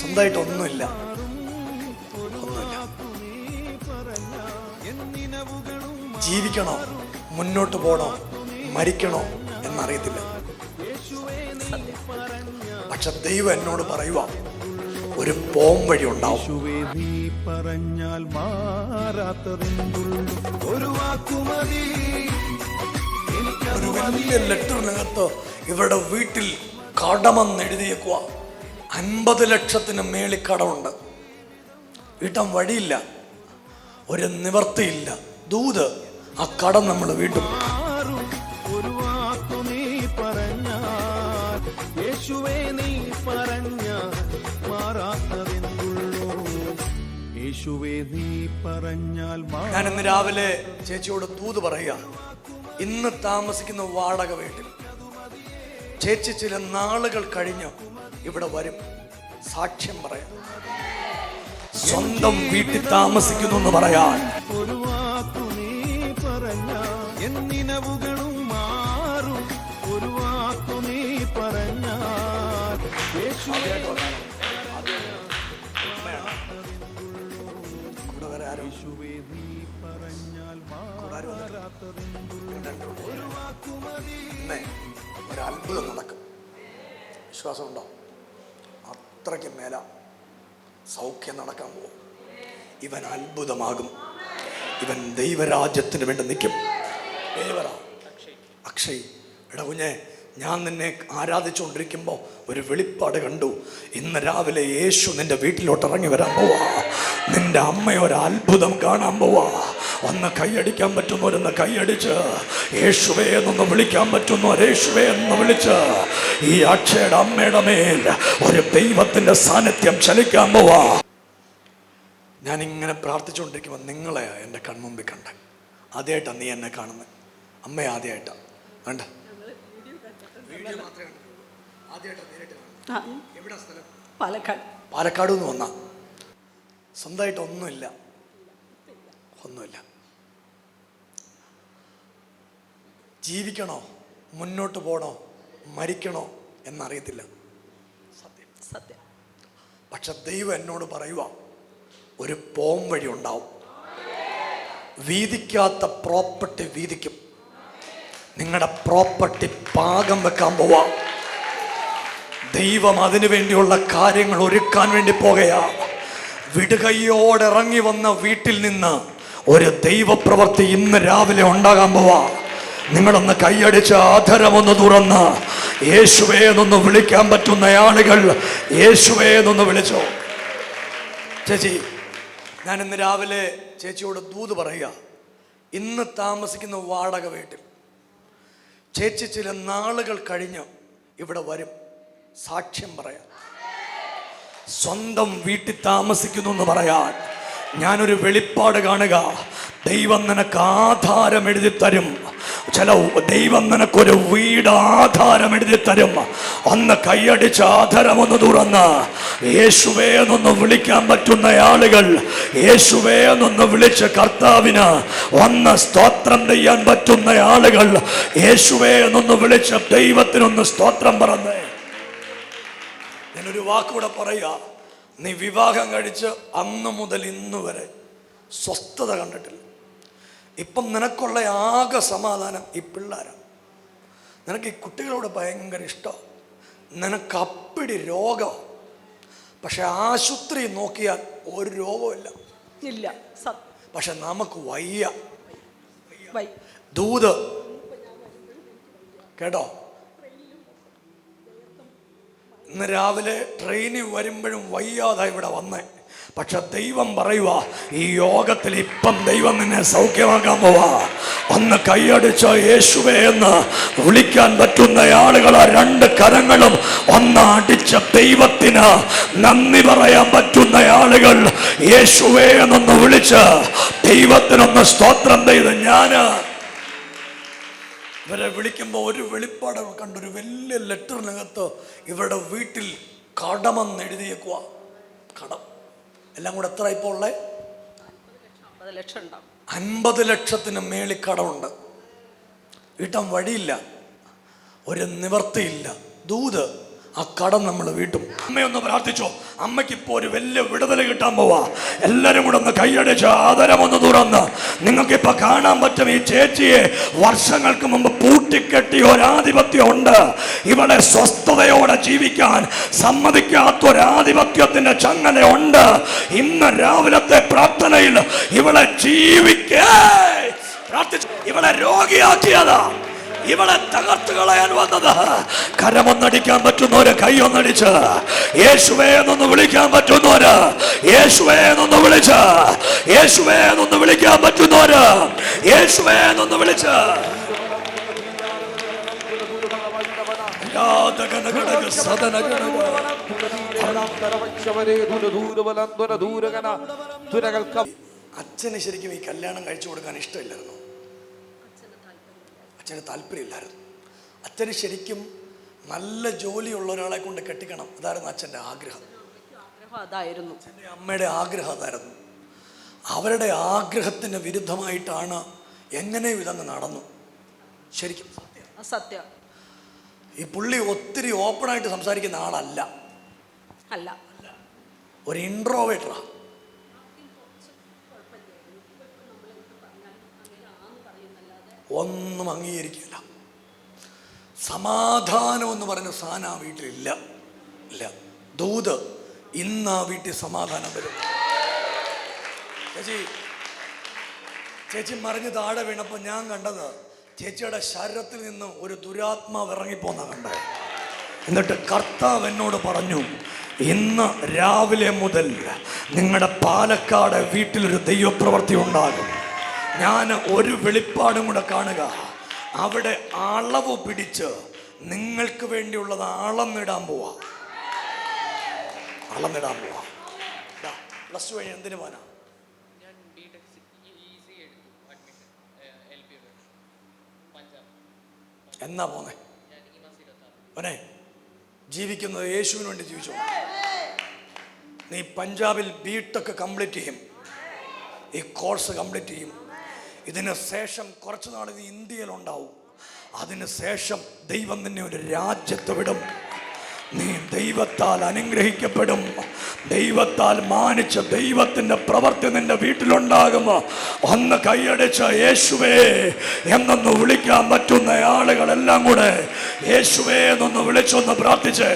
സ്വന്തമായിട്ട് ഒന്നുമില്ല. ജീവിക്കണോ, മുന്നോട്ട് പോകണോ, മരിക്കണോ എന്നറിയത്തില്ല. പക്ഷെ ദൈവം എന്നോട് പറയുക, ഒരു പോം വഴി ഉണ്ടാവും. പറഞ്ഞാൽ ഒരു വലിയ ലെറ്ററിനകത്ത് ഇവരുടെ വീട്ടിൽ കടമെന്ന് എഴുതിയേക്കുക. 50 ലക്ഷത്തിന് മേളിൽ കടമുണ്ട്. വീട്ടാൻ വഴിയില്ല, ഒരു നിവർത്തിയില്ല. ദൂത് ആ കടം നമ്മൾ വീട്ടും. ഒരു വാക്കു നീ പറഞ്ഞാൽ യേശുവേ നീ പറഞ്ഞാൽ മാറാത്തതെന്തുള്ളൂ. യേശുവേ നീ പറഞ്ഞാൽ. ഞാൻ ഇന്ന് രാവിലെ ചേച്ചിയോട് ദൂത് പറയുക, ഇന്ന് താമസിക്കുന്ന വാടക വീട്ടിൽ ചേച്ചി ചില നാളുകൾ കഴിഞ്ഞ് ഇവിടെ വരും. സാക്ഷ്യം പറയാം. സ്വന്തം വീട്ടിൽ താമസിക്കുന്നു എന്ന് പറയാൻ. ഒരു വാക്കു നീ പറഞ്ഞാൽ എന്നിനവുകളും മാറും. ഒരു വാക്കു നീ പറഞ്ഞാൽ യേശുവേ നീ പറഞ്ഞാൽ ഒരു അത്ഭുതം നടക്കും. വിശ്വാസമുണ്ടോ? അത്രയ്ക്ക് മേല സൗഖ്യം നടക്കാൻ പോകും. ഇവൻ അത്ഭുതമാകും. ഇവൻ ദൈവരാജ്യത്തിന് വേണ്ടി നിൽക്കും. അക്ഷയ്, എടാ കുഞ്ഞെ, ഞാൻ നിന്നെ ആരാധിച്ചുകൊണ്ടിരിക്കുമ്പോൾ ഒരു വെളിപ്പാട് കണ്ടു. ഇന്ന് രാവിലെ യേശു നിന്റെ വീട്ടിലോട്ട് ഇറങ്ങി വരാൻ പോവാ. നിന്റെ അമ്മയെ ഒരു അത്ഭുതം കാണാൻ പോവാ. ഒന്ന് കൈയടിക്കാൻ പറ്റുന്നവരൊന്ന് കൈയടിച്ച് യേശുവേ എന്നൊന്ന് വിളിക്കാൻ പറ്റുന്നവർ യേശുവേ എന്ന് വിളിച്ച് ഈ അക്ഷയുടെ അമ്മയുടെ മേൽ ഒരു ദൈവത്തിന്റെ സാന്നിധ്യം ചലിക്കാൻ പോവാ. ഞാനിങ്ങനെ പ്രാർത്ഥിച്ചുകൊണ്ടിരിക്കുമ്പോൾ നിങ്ങളെ എൻ്റെ കൺമുമ്പിൽ കണ്ട. ആദ്യമായിട്ടാണ് നീ എന്നെ കാണുന്നത്. അമ്മയെ ആദ്യമായിട്ടാണ് കണ്ട. പാലക്കാട് നിന്ന് വന്ന. സ്വന്തമായിട്ട് ഒന്നുമില്ല. ജീവിക്കണോ, മുന്നോട്ട് പോകണോ, മരിക്കണോ എന്നറിയത്തില്ല. സത്യം. പക്ഷെ ദൈവം എന്നോട് പറയുക, ഒരു പോം വഴി ഉണ്ടാവും. വീതിക്കാത്ത പ്രോപ്പർട്ടി വീതിക്കും. നിങ്ങളുടെ പ്രോപ്പർട്ടി പാകം വെക്കാൻ പോവാ. ദൈവം അതിനു വേണ്ടിയുള്ള കാര്യങ്ങൾ ഒരുക്കാൻ വേണ്ടി പോകുകയാ. വിടുകൈയോടെ ഇറങ്ങി വന്ന വീട്ടിൽ നിന്ന് ഒരു ദൈവപ്രവൃത്തി ഇന്ന് രാവിലെ ഉണ്ടാകാൻ പോവാ. നിങ്ങളൊന്ന് കൈയടിച്ച് ആധരമൊന്ന് തുറന്ന് യേശുവേ എന്നൊന്ന് വിളിക്കാൻ പറ്റുന്ന ആളുകൾ യേശുവേ എന്നൊന്ന് വിളിച്ചോ. ചേച്ചി, ഞാൻ ഇന്ന് രാവിലെ ചേച്ചിയോട് ദൂത് പറയുക, ഇന്ന് താമസിക്കുന്ന വാടക വീട്ടിൽ ചേച്ചി ചില നാളുകൾ കഴിഞ്ഞ് ഇവിടെ വരും. സാക്ഷ്യം പറയാം. സ്വന്തം വീട്ടിൽ താമസിക്കുന്നു എന്ന് പറയാൻ ഞാനൊരു വെളിപ്പാട് കാണുക. ദൈവം നിനക്ക് ആധാരം എഴുതി തരും. ദൈവം നിനക്കൊരു വീട് ആധാരം എഴുതി തരും. അന്ന് കൈയടിച്ച് ആധാരം ഒന്ന് തുറന്ന് യേശുവേ എന്നൊന്ന് വിളിക്കാൻ പറ്റുന്ന ആളുകൾ യേശുവേ എന്നൊന്ന് വിളിച്ച് കർത്താവിന് ഒന്ന് സ്തോത്രം ചെയ്യാൻ പറ്റുന്ന ആളുകൾ യേശുവേ എന്നൊന്ന് വിളിച്ച് ദൈവത്തിനൊന്ന് സ്തോത്രം പറഞ്ഞേ. ഞാനൊരു വാക്കുകൂടെ പറയുക, നീ വിവാഹം കഴിച്ച് അന്ന് മുതൽ ഇന്ന് വരെ സ്വസ്ഥത കണ്ടിട്ടില്ല. ഇപ്പം നിനക്കുള്ള ആകെ സമാധാനം ഈ പിള്ളേരാണ്. നിനക്ക് ഈ കുട്ടികളോട് ഭയങ്കര ഇഷ്ടം. നിനക്ക് അപ്പിടി രോഗം. പക്ഷെ ആശുപത്രി നോക്കിയാൽ ഒരു രോഗമില്ല. പക്ഷെ നമുക്ക് വയ്യ. ദൂത് കേട്ടോ. ഇന്ന് രാവിലെ ട്രെയിനിൽ വരുമ്പോഴും വയ്യാതെ ഇവിടെ വന്നേ. പക്ഷെ ദൈവം പറയുക, ഈ യോഗത്തിൽ ഇപ്പം ദൈവം നിന്നെ സൗഖ്യമാക്കാൻ പോവാ. ഒന്ന് കൈയടിച്ച യേശുവേ എന്ന് വിളിക്കാൻ പറ്റുന്ന ആളുകളെ രണ്ട് കരങ്ങളും ഒന്ന് അടിച്ച ദൈവത്തിന് നന്ദി പറയാൻ പറ്റുന്ന ആളുകൾ യേശുവേ എന്നൊന്ന് വിളിച്ച് ദൈവത്തിനൊന്ന് സ്തോത്രം ചെയ്ത് ഇവരെ വിളിക്കുമ്പോൾ ഒരു വെളിപ്പാട് കണ്ടൊരു വലിയ ലെറ്ററിനകത്ത് ഇവരുടെ വീട്ടിൽ കടമെന്ന് എഴുതിയേക്കുക. കടം എല്ലാം കൂടെ എത്ര ഇപ്പോൾ ഉള്ളത്? 50 ലക്ഷത്തിന് മേളിൽ കടമുണ്ട്. വീട്ടാൻ വഴിയില്ല, ഒരു നിവർത്തിയില്ല. ദൂത് ആ കടം നമ്മൾ വീട്ടും. അമ്മയൊന്ന് പ്രാർത്ഥിച്ചോ. അമ്മയ്ക്ക് ഇപ്പോൾ ഒരു വലിയ വിടുതൽ കിട്ടാൻ പോവാ. എല്ലാരും കൂടെ ഒന്ന് കൈയടിച്ച് ആദരമൊന്ന് തുറന്ന്. നിങ്ങൾക്കിപ്പോ കാണാൻ പറ്റും ഈ ചേച്ചിയെ വർഷങ്ങൾക്ക് മുമ്പ് പൂട്ടിക്കെട്ടിയ ഒരാധിപത്യം ഉണ്ട്. ഇവളെ സ്വസ്ഥതയോടെ ജീവിക്കാൻ സമ്മതിക്കാത്ത ഒരാധിപത്യത്തിന്റെ ചങ്ങല ഉണ്ട്. ഇന്ന് രാവിലത്തെ പ്രാർത്ഥനയിൽ ഇവളെ ജീവിക്കേ പ്രാർത്ഥിച്ചു. ഇവളെ രോഗിയാക്കിയതാ, ഇവളെ തകർത്ത് കളയാൻ വന്നത്. കരമൊന്നടിക്കാൻ പറ്റുന്നവര് കൈയൊന്നടിച്ച് യേശുവേ എന്നൊന്ന് വിളിക്കാൻ പറ്റുന്നവര് യേശുവേ എന്നൊന്ന് വിളിച്ച്, യേശുവേ എന്നൊന്ന് വിളിക്കാൻ പറ്റുന്നവര് യേശുവേ എന്നൊന്ന് വിളിച്ച്. അച്ഛന് ശരിക്കും ഈ കല്യാണം കഴിച്ചു കൊടുക്കാൻ ഇഷ്ടമില്ലായിരുന്നു. അച്ഛന് താല്പര്യമില്ലായിരുന്നു. അച്ഛന് ശരിക്കും നല്ല ജോലിയുള്ള ഒരാളെ കൊണ്ട് കെട്ടിക്കണം, അതായിരുന്നു അച്ഛൻ്റെ ആഗ്രഹം. അതായിരുന്നു അച്ഛൻ്റെ അമ്മയുടെ ആഗ്രഹം അതായിരുന്നു. അവരുടെ ആഗ്രഹത്തിന് വിരുദ്ധമായിട്ടാണ് എങ്ങനെയും ഇതങ്ങ് നടന്നു. ശരിക്കും സത്യം. ഈ പുള്ളി ഒത്തിരി ഓപ്പണായിട്ട് സംസാരിക്കുന്ന ആളല്ല, അല്ല, ഒരു ഇൻട്രോവേർട്ടറാ. ഒന്നും അംഗീകരിക്കില്ല. സമാധാനം എന്ന് പറഞ്ഞ സാധനം ആ വീട്ടിലില്ല. ഇല്ല. ദൂത് ഇന്ന് ആ വീട്ടിൽ സമാധാനം വരും. ചേച്ചി മറിഞ്ഞ് താഴെ വീണപ്പോൾ ഞാൻ കണ്ടത് ചേച്ചിയുടെ ശരീരത്തിൽ നിന്ന് ഒരു ദുരാത്മാവ് ഇറങ്ങിപ്പോന്ന കണ്ടത്. എന്നിട്ട് കർത്താവ് എന്നോട് പറഞ്ഞു, ഇന്ന് രാവിലെ മുതൽ നിങ്ങളുടെ പാലക്കാട് വീട്ടിലൊരു ദൈവപ്രവൃത്തി ഉണ്ടാകും. ഞാൻ ഒരു വെളിപ്പാടും കൂടെ കാണുക. അവിടെ അളവ് പിടിച്ച് നിങ്ങൾക്ക് വേണ്ടിയുള്ളത് അളന്നിടാൻ പോവാ. അളന്നിടാൻ പോവാ. പ്ലസ് ടു കഴിഞ്ഞ് എന്തിനു പോനാ? എന്നാ പോന്നെ? അവനെ ജീവിക്കുന്നത് യേശുവിന് വേണ്ടി ജീവിച്ചോ. നീ പഞ്ചാബിൽ ബിടെക് കംപ്ലീറ്റ് ചെയ്യും, ഈ കോഴ്സ് കംപ്ലീറ്റ് ചെയ്യും. ഇതിന് ശേഷം കുറച്ച് നാൾ നീ ഇന്ത്യയിലുണ്ടാവും. അതിന് ശേഷം ദൈവം നിന്നെ ഒരു രാജ്യത്ത് വിടും. നീ ദൈവത്താൽ അനുഗ്രഹിക്കപ്പെടും. ദൈവത്താൽ മാനിച്ച ദൈവത്തിന്റെ പ്രവൃത്തി നിന്റെ വീട്ടിലുണ്ടാകുമോ? ഒന്ന് കൈയടിച്ച യേശുവേ എന്നൊന്ന് വിളിക്കാൻ പറ്റുന്ന ആളുകളെല്ലാം കൂടെ യേശുവേ എന്നൊന്ന് വിളിച്ചൊന്ന് പ്രാർത്ഥിച്ചേ.